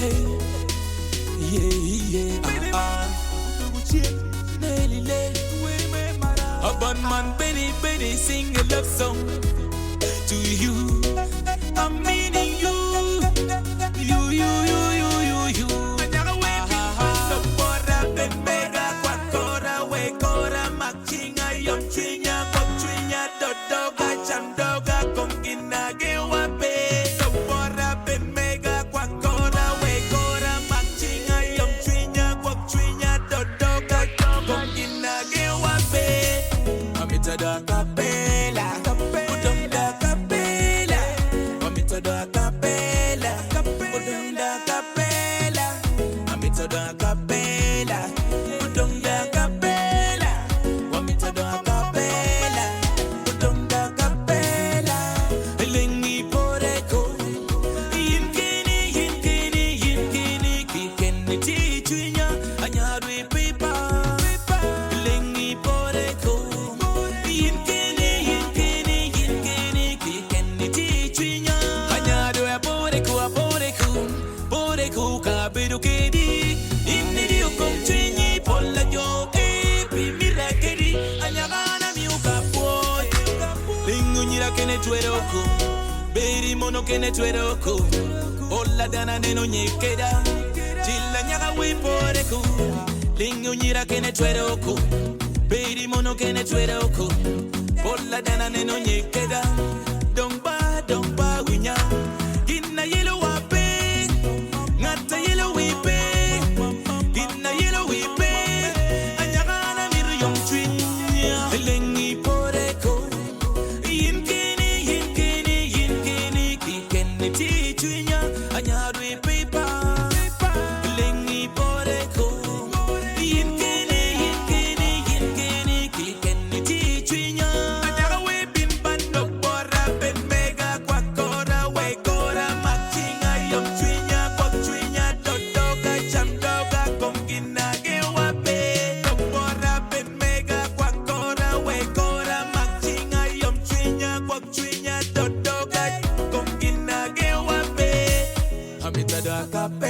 Hey, yeah, Nelly, a bun man, Benny, Benny, sing a love song to you. I'm meaning you. Support ben mega kwakora we kora machinga yom chinya pop chinya dodoga chandoga kongina gewape. Support ben mega kwakora we kora machinga yom chinya pop chinya dodoga kongina gewape. Amita da capella, udom da capella. Amita da capella, udom da capella. Amita da capella, udom da capella. Amita da capella, udom da capella. Lengi poreko, yinkini, kikeni tichunya, anyarwe pipa. Lengi poreko, yinkini, kikeni tichunya, anyarwe poreko, kabiru kedi. Inni ukom chinyi pola yo epi mirakedi, anyagana mi ukapoy. Lingu nyira kene tueroko, beri mono kene tueroko. Ola dana neno nyekeda, chila nyaga we poreko. Lingu nyira kene tueroko, beri mono kene tueroko. Ola dana neno nyekeda, dongba winya. Gina yelo wape, ngata yelo wipe. Gina yelo wipe, anyagana miru yom twinya. Lengi poreko, yinkini, kikeni tichunya, anyarwe pipa. Lengi poreko, yinkini, kikeni tichunya, anyagawe bimbando bora ben mega kwakora we kora machinga yom twinya pop twinya dodoga chamdoga kongina gewape. Bora ben mega kwakora we kora machinga yom twinya pop twinya dodoga kongina gewape. Amita da cape